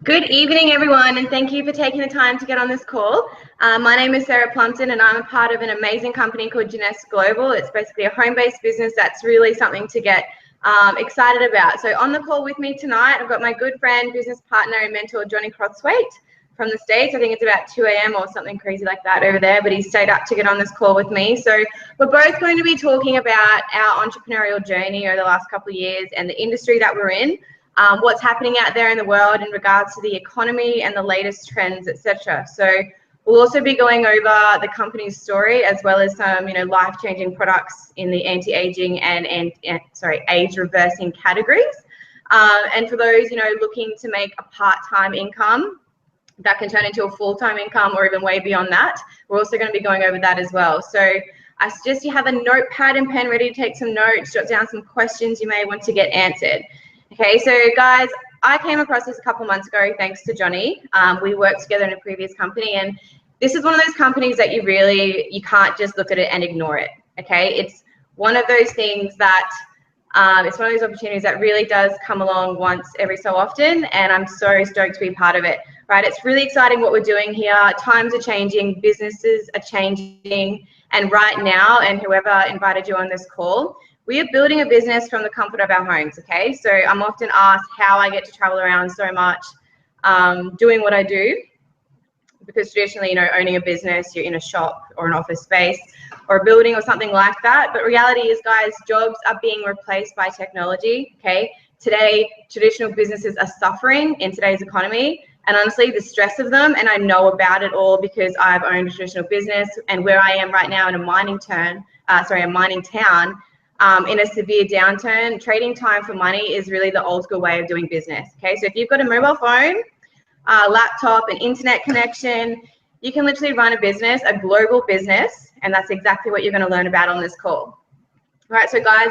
Good evening, everyone, and thank you for taking the time to get on this call. My name is Sarah Plumpton, and I'm a part of an amazing company called GenYoung Global. It's basically a home-based business that's really something to get excited about. So on the call with me tonight, I've got my good friend, business partner, and mentor, Johnny Crosswaite from the States. I think it's about 2 a.m. or something crazy like that over there, but he stayed up to get on this call with me. So we're both going to be talking about our entrepreneurial journey over the last couple of years and the industry that we're in. What's happening out there in the world in regards to the economy and the latest trends, etc. So we'll also be going over the company's story as well as some, life-changing products in the anti-aging and age-reversing categories. And for those, looking to make a part-time income that can turn into a full-time income or even way beyond that, we're also going to be going over that as well. So I suggest you have a notepad and pen ready to take some notes, jot down some questions you may want to get answered. Okay, so guys, I came across this a couple months ago thanks to Johnny. We worked together in a previous company, and this is one of those companies that you can't just look at it and ignore it. Okay, it's one of those things that it's one of those opportunities that really does come along once every so often, and I'm so stoked to be part of it. Right, it's really exciting what we're doing here. Times are changing, businesses are changing, and right now, and whoever invited you on this call, we are building a business from the comfort of our homes, okay? So I'm often asked how I get to travel around so much doing what I do, because traditionally, owning a business, you're in a shop or an office space or a building or something like that. But reality is, guys, jobs are being replaced by technology, okay? Today, traditional businesses are suffering in today's economy. And honestly, the stress of them, and I know about it all because I've owned a traditional business, and where I am right now in a mining town, in a severe downturn, trading time for money is really the old school way of doing business. Okay, so if you've got a mobile phone, laptop, an internet connection, you can literally run a business, a global business, and that's exactly what you're going to learn about on this call. All right, so guys,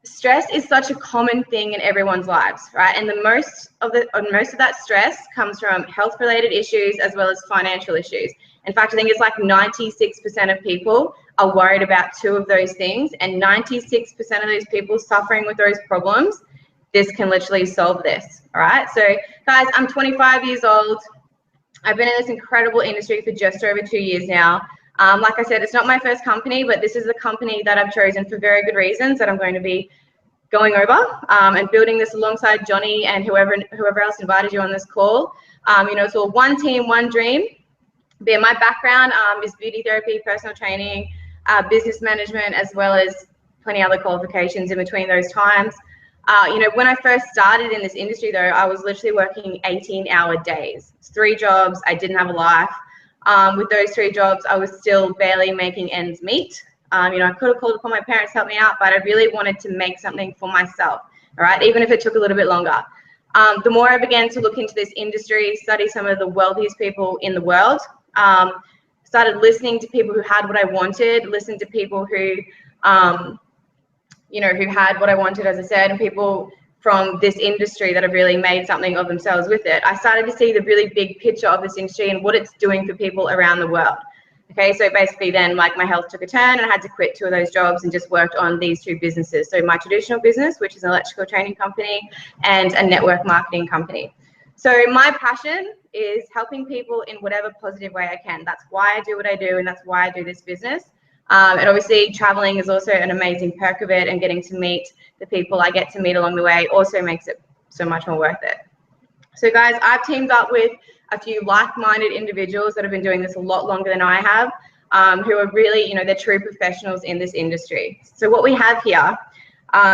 stress is such a common thing in everyone's lives, right? And most of that stress comes from health-related issues as well as financial issues. In fact, I think it's like 96% of people are worried about two of those things, and 96% of those people suffering with those problems, this can literally solve this, all right? So guys, I'm 25 years old. I've been in this incredible industry for just over 2 years now. Like I said, it's not my first company, but this is the company that I've chosen for very good reasons that I'm going to be going over and building this alongside Johnny and whoever else invited you on this call. It's all one team, one dream. But my background is beauty therapy, personal training, business management, as well as plenty other qualifications in between those times. When I first started in this industry, though, I was literally working 18-hour days. It's 3 jobs. I didn't have a life. With those 3 jobs, I was still barely making ends meet. I could have called upon my parents to help me out, but I really wanted to make something for myself, all right, even if it took a little bit longer. The more I began to look into this industry, study some of the wealthiest people in the world, started listening to people who had what I wanted, listened to people who, who had what I wanted, as I said, and people from this industry that have really made something of themselves with it. I started to see the really big picture of this industry and what it's doing for people around the world. Okay, so basically then my health took a turn and I had to quit 2 of those jobs and just worked on these 2 businesses. So my traditional business, which is an electrical training company, and a network marketing company. So my passion is helping people in whatever positive way I can. That's why I do what I do, and that's why I do this business. And obviously traveling is also an amazing perk of it, and getting to meet the people I get to meet along the way also makes it so much more worth it. So guys, I've teamed up with a few like-minded individuals that have been doing this a lot longer than I have, who are really, they're true professionals in this industry. So what we have here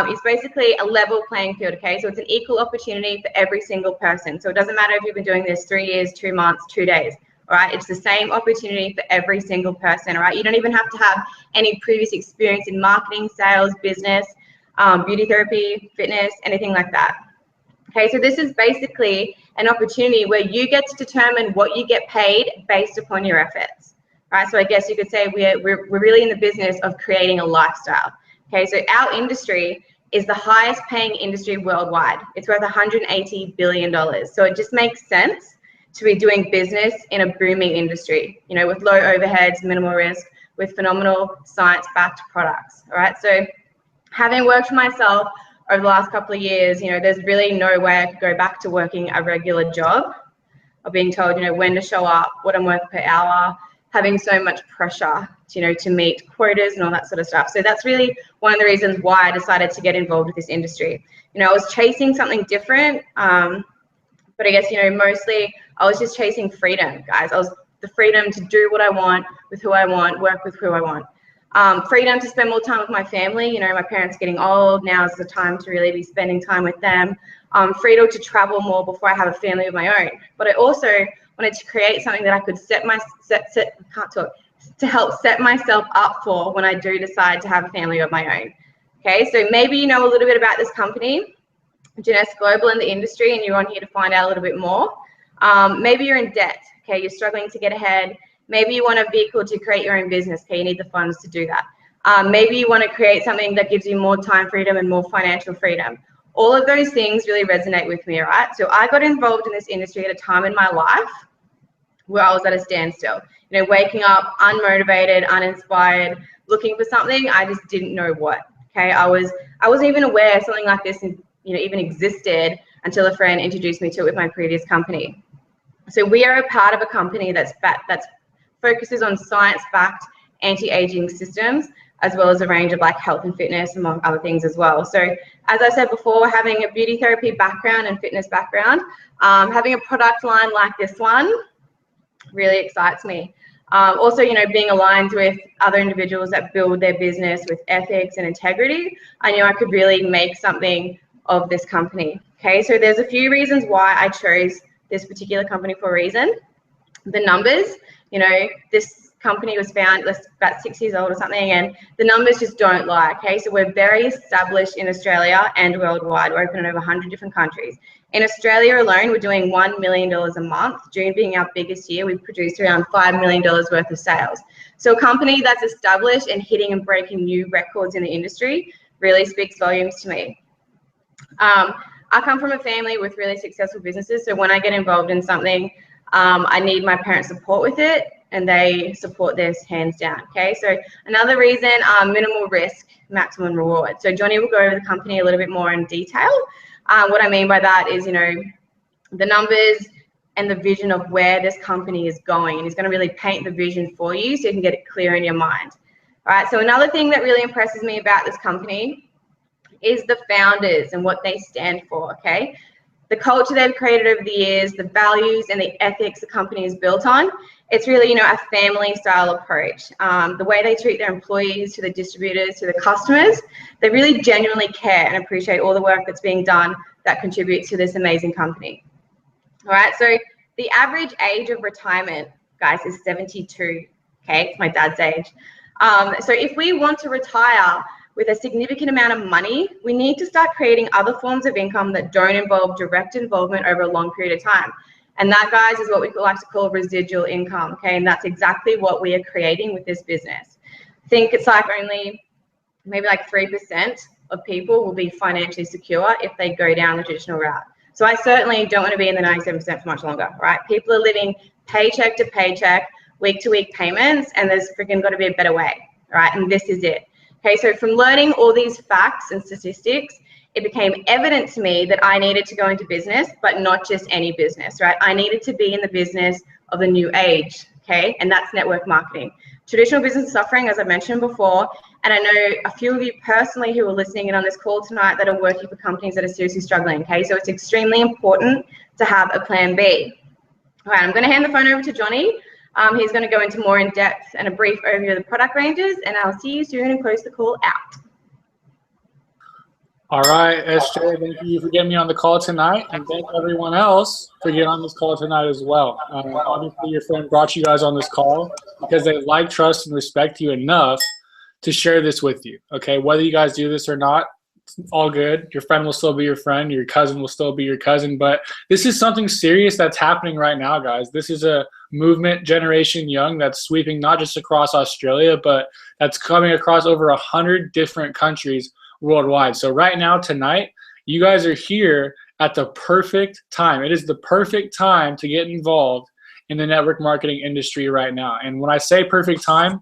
is basically a level playing field, okay? So it's an equal opportunity for every single person. So it doesn't matter if you've been doing this 3 years, 2 months, 2 days, all right? It's the same opportunity for every single person, all right? You don't even have to have any previous experience in marketing, sales, business, beauty therapy, fitness, anything like that. Okay, so this is basically an opportunity where you get to determine what you get paid based upon your efforts, right? So I guess you could say we're really in the business of creating a lifestyle. Okay, so our industry is the highest paying industry worldwide. It's worth $180 billion. So it just makes sense to be doing business in a booming industry, with low overheads, minimal risk, with phenomenal science-backed products, all right? So having worked for myself over the last couple of years, you know, there's really no way I could go back to working a regular job, or being told, you know, when to show up, what I'm worth per hour, having so much pressure, you know, to meet quotas and all that sort of stuff. So that's really one of the reasons why I decided to get involved with this industry. You know, I was chasing something different, but I guess, you know, mostly I was just chasing freedom, guys. I was the freedom to do what I want with who I want, work with who I want. Freedom to spend more time with my family. You know, my parents are getting old. Now is the time to really be spending time with them. Freedom to travel more before I have a family of my own. But I also wanted to create something that I could to help set myself up for when I do decide to have a family of my own. Okay, so maybe you know a little bit about this company, GenYoung Global, in the industry, and you're on here to find out a little bit more. Maybe you're in debt. Okay, you're struggling to get ahead. Maybe you want a vehicle to create your own business. Okay, you need the funds to do that. Maybe you want to create something that gives you more time freedom and more financial freedom. All of those things really resonate with me, all right? So I got involved in this industry at a time in my life where I was at a standstill. You know, waking up unmotivated, uninspired, looking for something, I just didn't know what. Okay, I wasn't even aware something like this, you know, even existed until a friend introduced me to it with my previous company. So we are a part of a company that focuses on science-backed anti-aging systems, as well as a range of like health and fitness, among other things as well. So as I said before, having a beauty therapy background and fitness background, having a product line like this one really excites me. Also, you know, being aligned with other individuals that build their business with ethics and integrity, I knew I could really make something of this company. Okay, so there's a few reasons why I chose this particular company for a reason. The numbers, you know, this company was founded about 6 years old or something, and the numbers just don't lie. Okay, so we're very established in Australia and worldwide. We're open in over 100 different countries. In Australia alone, we're doing $1 million a month. June being our biggest year, we've produced around $5 million worth of sales. So a company that's established and hitting and breaking new records in the industry really speaks volumes to me. I come from a family with really successful businesses, so when I get involved in something, I need my parents' support with it, and they support this hands down. Okay, so another reason, minimal risk, maximum reward. So Johnny will go over the company a little bit more in detail. What I mean by that is, you know, the numbers and the vision of where this company is going, and he's going to really paint the vision for you so you can get it clear in your mind. All right, so another thing that really impresses me about this company is the founders and what they stand for. Okay, the culture they've created over the years, the values and the ethics the company is built on. It's really, you know, a family style approach. The way they treat their employees, to the distributors, to the customers, they really genuinely care and appreciate all the work that's being done that contributes to this amazing company. All right, so the average age of retirement, guys, is 72. Okay, it's my dad's age. So if we want to retire with a significant amount of money, we need to start creating other forms of income that don't involve direct involvement over a long period of time. And that, guys, is what we like to call residual income, okay? And that's exactly what we are creating with this business. I think it's like only maybe like 3% of people will be financially secure if they go down the traditional route. So I certainly don't want to be in the 97% for much longer, right? People are living paycheck to paycheck, week to week payments, and there's freaking got to be a better way, right? And this is it. Okay, so from learning all these facts and statistics, it became evident to me that I needed to go into business, but not just any business, right? I needed to be in the business of the new age, okay? And that's network marketing. Traditional business is suffering, as I mentioned before, and I know a few of you personally who are listening in on this call tonight that are working for companies that are seriously struggling, okay? So it's extremely important to have a plan B. All right, I'm gonna hand the phone over to Johnny. He's going to go into more in depth and a brief overview of the product ranges, and I'll see you soon and close the call out. All right, SJ, thank you for getting me on the call tonight, and thank everyone else for getting on this call tonight as well. Obviously, your friend brought you guys on this call because they like, trust, and respect you enough to share this with you, okay? Whether you guys do this or not, it's all good. Your friend will still be your friend. Your cousin will still be your cousin. But this is something serious that's happening right now, guys. This is a movement, Generation Young, that's sweeping not just across Australia, but that's coming across over 100 different countries worldwide. So right now, tonight, you guys are here at the perfect time. It is the perfect time to get involved in the network marketing industry right now. And when I say perfect time,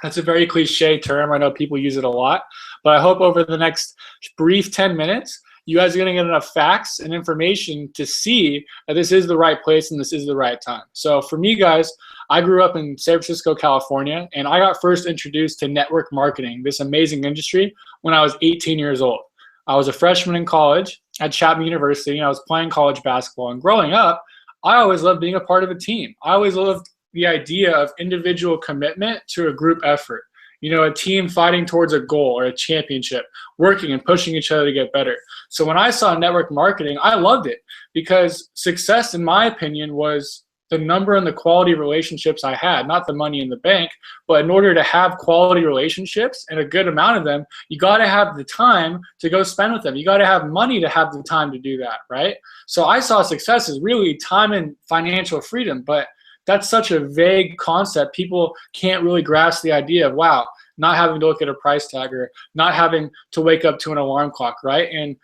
That's a very cliche term. I know people use it a lot, but I hope over the next brief 10 minutes, you guys are going to get enough facts and information to see that this is the right place and this is the right time. So for me, guys, I grew up in San Francisco, California, and I got first introduced to network marketing, this amazing industry, when I was 18 years old. I was a freshman in college at Chapman University, and I was playing college basketball. And growing up, I always loved being a part of a team. I always loved the idea of individual commitment to a group effort. You know, a team fighting towards a goal or a championship, working and pushing each other to get better. So when I saw network marketing, I loved it because success, in my opinion, was the number and the quality of relationships I had, not the money in the bank. But in order to have quality relationships and a good amount of them, you got to have the time to go spend with them. You got to have money to have the time to do that, right? So I saw success as really time and financial freedom, but that's such a vague concept. People can't really grasp the idea of, wow, not having to look at a price tag or not having to wake up to an alarm clock, right? And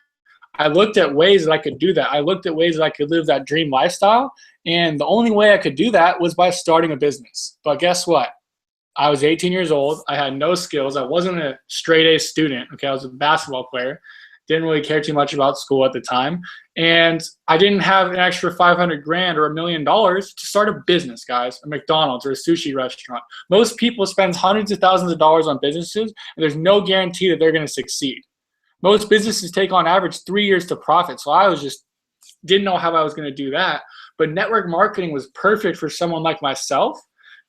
I looked at ways that I could do that. I looked at ways that I could live that dream lifestyle. And the only way I could do that was by starting a business. But guess what? I was 18 years old. I had no skills. I wasn't a straight A student. Okay, I was a basketball player. Didn't really care too much about school at the time. And I didn't have an extra 500 grand or $1 million to start a business, guys, a McDonald's or a sushi restaurant. Most people spend hundreds of thousands of dollars on businesses, and there's no guarantee that they're going to succeed. Most businesses take on average 3 years to profit. So I was just didn't know how I was going to do that. But network marketing was perfect for someone like myself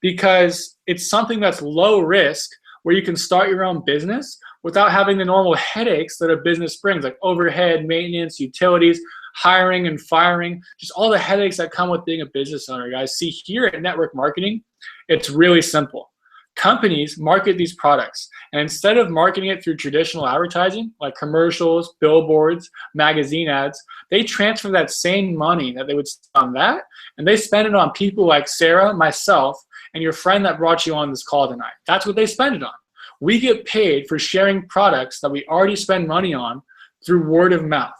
because it's something that's low risk where you can start your own business without having the normal headaches that a business brings, like overhead, maintenance, utilities, hiring and firing, just all the headaches that come with being a business owner, guys. See, here at network marketing, it's really simple. Companies market these products, and instead of marketing it through traditional advertising, like commercials, billboards, magazine ads, they transfer that same money that they would spend on that, and they spend it on people like Sarah, myself, and your friend that brought you on this call tonight. That's what they spend it on. We get paid for sharing products that we already spend money on through word of mouth.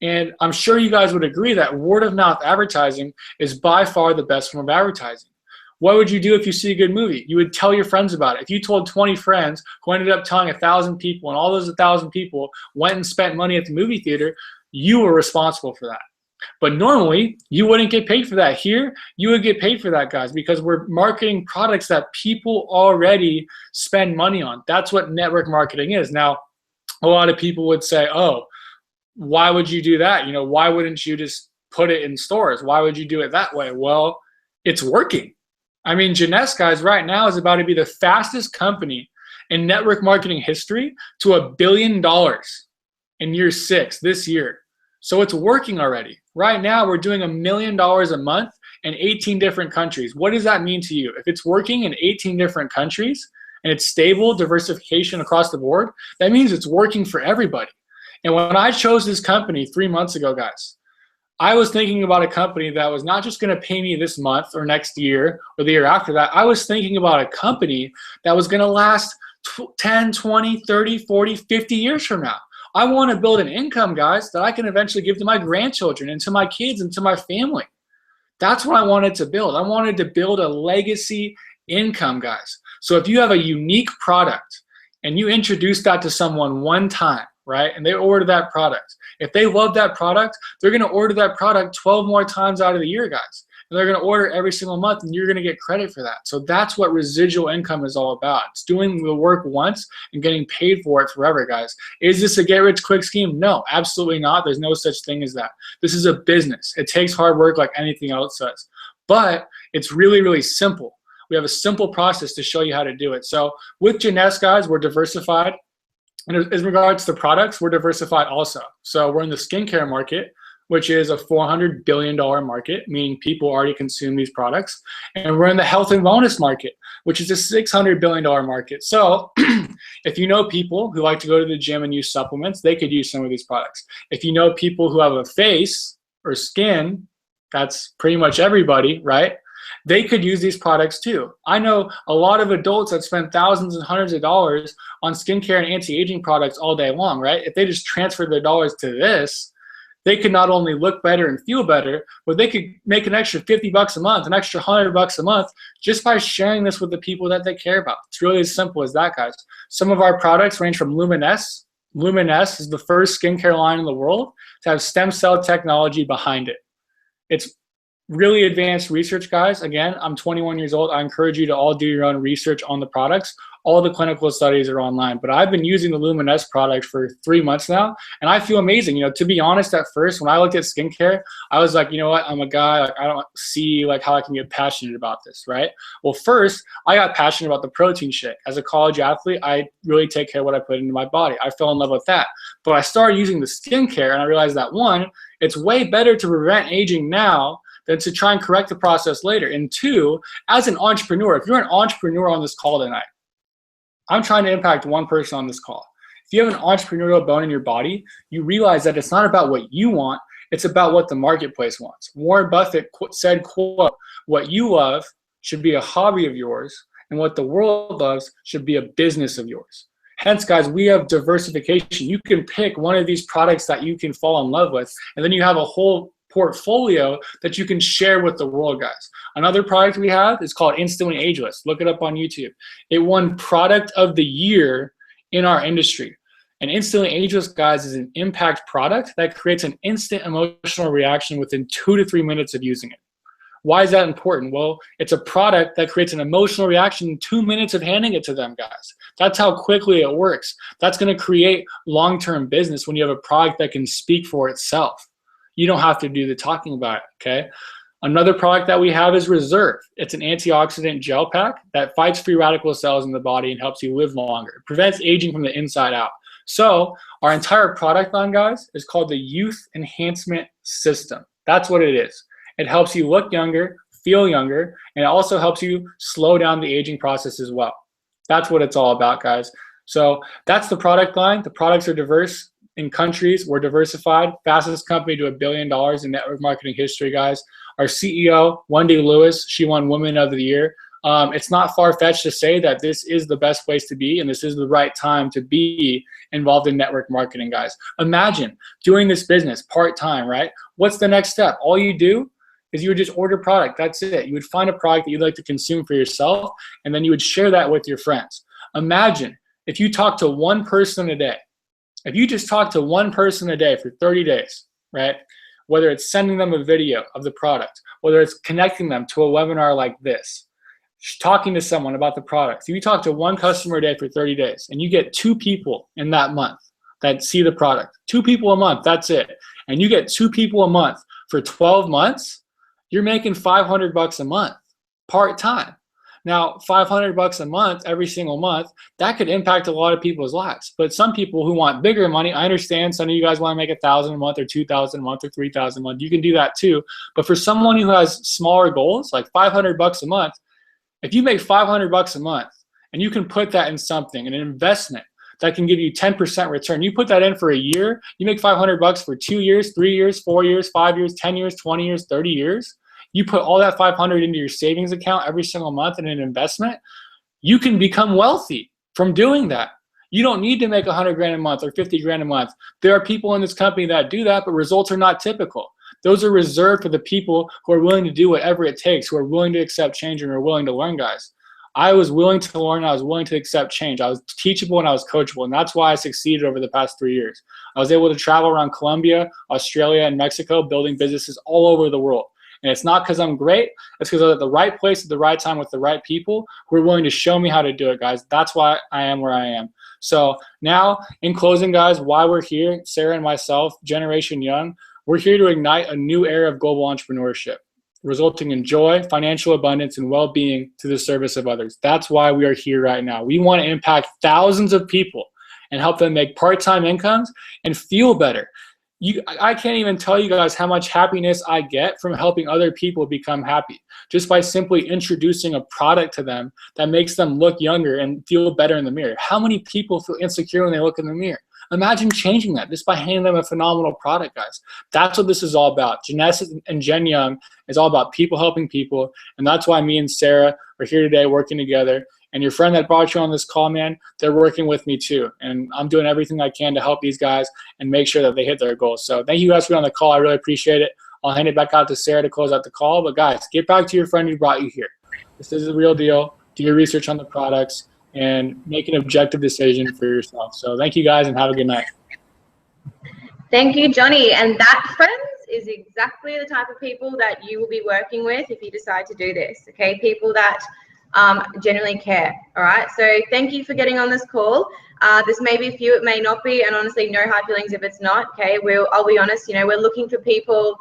And I'm sure you guys would agree that word of mouth advertising is by far the best form of advertising. What would you do if you see a good movie? You would tell your friends about it. If you told 20 friends who ended up telling 1,000 people, and all those 1,000 people went and spent money at the movie theater, you were responsible for that. But normally, you wouldn't get paid for that. Here, you would get paid for that, guys, because we're marketing products that people already spend money on. That's what network marketing is. Now, a lot of people would say, oh, why would you do that? You know, why wouldn't you just put it in stores? Why would you do it that way? Well, it's working. I mean, Jeunesse, guys, right now is about to be the fastest company in network marketing history to $1 billion in year 6 this year. So it's working already. Right now, we're doing $1 million a month in 18 different countries. What does that mean to you? If it's working in 18 different countries and it's stable, diversification across the board, that means it's working for everybody. And when I chose this company 3 months ago, guys, I was thinking about a company that was not just going to pay me this month or next year or the year after that. I was thinking about a company that was going to last 10, 20, 30, 40, 50 years from now. I want to build an income, guys, that I can eventually give to my grandchildren and to my kids and to my family. That's what I wanted to build. I wanted to build a legacy income, guys. So if you have a unique product and you introduce that to someone one time, right, and they order that product, if they love that product, they're going to order that product 12 more times out of the year, guys. And they're going to order every single month, and you're going to get credit for that. So that's what residual income is all about. It's doing the work once and getting paid for it forever, guys. Is this a get-rich-quick scheme? No, absolutely not. There's no such thing as that. This is a business. It takes hard work like anything else does. But it's really, really simple. We have a simple process to show you how to do it. So with Jeunesse, guys, we're diversified. And as regards to products, we're diversified also. So we're in the skincare market, which is a $400 billion market, meaning people already consume these products. And we're in the health and wellness market, which is a $600 billion market. So if you know people who like to go to the gym and use supplements, they could use some of these products. If you know people who have a face or skin, that's pretty much everybody, right? They could use these products too. I know a lot of adults that spend thousands and hundreds of dollars on skincare and anti-aging products all day long, right? If they just transfer their dollars to this, they could not only look better and feel better, but they could make an extra 50 bucks a month, an extra 100 bucks a month just by sharing this with the people that they care about. It's really as simple as that, guys. Some of our products range from Luminess. Luminess is the first skincare line in the world to have stem cell technology behind it. It's really advanced research, guys. Again, I'm 21 years old. I encourage you to all do your own research on the products. All the clinical studies are online, but I've been using the Luminess product for 3 months now, and I feel amazing. You know, to be honest, at first, when I looked at skincare, I was like, you know what, I'm a guy, like, I don't see like how I can get passionate about this, right? Well, first, I got passionate about the protein shake. As a college athlete, I really take care of what I put into my body. I fell in love with that. But I started using the skincare, and I realized that, one, it's way better to prevent aging now than to try and correct the process later. And two, as an entrepreneur, if you're an entrepreneur on this call tonight, I'm trying to impact one person on this call. If you have an entrepreneurial bone in your body, you realize that it's not about what you want, it's about what the marketplace wants. Warren Buffett said, quote, "What you love should be a hobby of yours, and what the world loves should be a business of yours." Hence, guys, we have diversification. You can pick one of these products that you can fall in love with, and then you have a whole portfolio that you can share with the world, guys. Another product we have is called Instantly Ageless. Look it up on YouTube. It won Product of the Year in our industry. And Instantly Ageless, guys, is an impact product that creates an instant emotional reaction within 2 to 3 minutes of using it. Why is that important? Well, it's a product that creates an emotional reaction in 2 minutes of handing it to them, guys. That's how quickly it works. That's going to create long-term business when you have a product that can speak for itself. You don't have to do the talking about it, okay? Another product that we have is Reserve. It's an antioxidant gel pack that fights free radical cells in the body and helps you live longer. It prevents aging from the inside out. So our entire product line, guys, is called the Youth Enhancement System. That's what it is. It helps you look younger, feel younger, and it also helps you slow down the aging process as well. That's what it's all about, guys. So that's the product line. The products are diverse in countries. We're diversified. Fastest company to $1 billion in network marketing history, guys. Our CEO, Wendy Lewis, she won Woman of the Year. It's not far-fetched to say that this is the best place to be, and this is the right time to be involved in network marketing, guys. Imagine doing this business part-time, right? What's the next step? All you do is you would just order product. That's it. You would find a product that you'd like to consume for yourself, and then you would share that with your friends. Imagine if you talk to one person a day. If you just talk to one person a day for 30 days, right? Whether it's sending them a video of the product, whether it's connecting them to a webinar like this, talking to someone about the product. If you talk to one customer a day for 30 days and you get 2 people in that month that see the product, 2 people a month, that's it. And you get 2 people a month for 12 months, you're making 500 bucks a month, part-time. Now, 500 bucks a month, every single month, that could impact a lot of people's lives. But some people who want bigger money, I understand some of you guys want to make $1,000 a month or $2,000 a month or $3,000 a month. You can do that too. But for someone who has smaller goals, like 500 bucks a month, if you make 500 bucks a month and you can put that in something, an investment that can give you 10% return, you put that in for a year, you make 500 bucks for 2 years, 3 years, 4 years, 5 years, 10 years, 20 years, 30 years. You put all that 500 into your savings account every single month in an investment, you can become wealthy from doing that. You don't need to make 100 grand a month or 50 grand a month. There are people in this company that do that, but results are not typical. Those are reserved for the people who are willing to do whatever it takes, who are willing to accept change and are willing to learn, guys. I was willing to learn, I was willing to accept change. I was teachable and I was coachable, and that's why I succeeded over the past 3 years. I was able to travel around Colombia, Australia, and Mexico, building businesses all over the world. And it's not because I'm great, it's because I'm at the right place at the right time with the right people who are willing to show me how to do it, guys. That's why I am where I am. So now, in closing, guys, why we're here, Sarah and myself, Generation Young, we're here to ignite a new era of global entrepreneurship, resulting in joy, financial abundance, and well-being to the service of others. That's why we are here right now. We want to impact thousands of people and help them make part-time incomes and feel better. I can't even tell you guys how much happiness I get from helping other people become happy just by simply introducing a product to them that makes them look younger and feel better in the mirror. How many people feel insecure when they look in the mirror? Imagine changing that just by handing them a phenomenal product, guys. That's what this is all about. Genesis and GenYoung is all about people helping people, and that's why me and Sarah are here today working together. And your friend that brought you on this call, man, they're working with me too. And I'm doing everything I can to help these guys and make sure that they hit their goals. So thank you guys for being on the call. I really appreciate it. I'll hand it back out to Sarah to close out the call. But guys, get back to your friend who brought you here. This is the real deal. Do your research on the products and make an objective decision for yourself. So thank you guys and have a good night. Thank you, Johnny. And that, friends, is exactly the type of people that you will be working with if you decide to do this, okay? People that genuinely care, all right? So thank you for getting on this call. This may be for you, it may not be, and honestly, no hard feelings if it's not, okay? I'll be honest, you know, we're looking for people,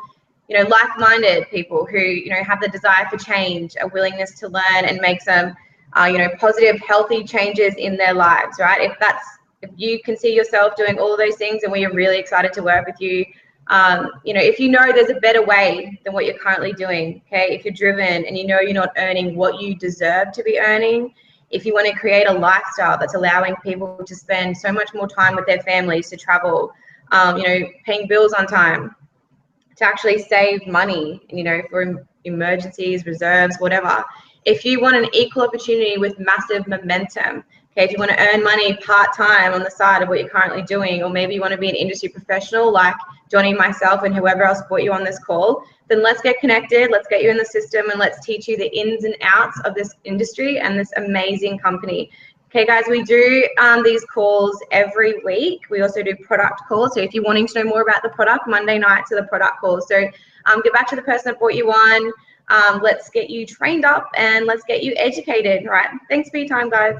you know, like-minded people who, you know, have the desire for change, a willingness to learn and make some, you know, positive, healthy changes in their lives, right? If you can see yourself doing all of those things, and we are really excited to work with you. You know, if you know there's a better way than what you're currently doing, okay, if you're driven and you know you're not earning what you deserve to be earning, if you want to create a lifestyle that's allowing people to spend so much more time with their families, to travel, you know, paying bills on time, to actually save money, you know, for emergencies, reserves, whatever. If you want an equal opportunity with massive momentum, okay, if you want to earn money part-time on the side of what you're currently doing, or maybe you want to be an industry professional like Johnny, myself, and whoever else brought you on this call, then let's get connected, let's get you in the system, and let's teach you the ins and outs of this industry and this amazing company. Okay, guys, we do these calls every week. We also do product calls. So if you're wanting to know more about the product, Monday nights are the product calls. So get back to the person that brought you on. Let's get you trained up and let's get you educated. All right. Thanks for your time, guys.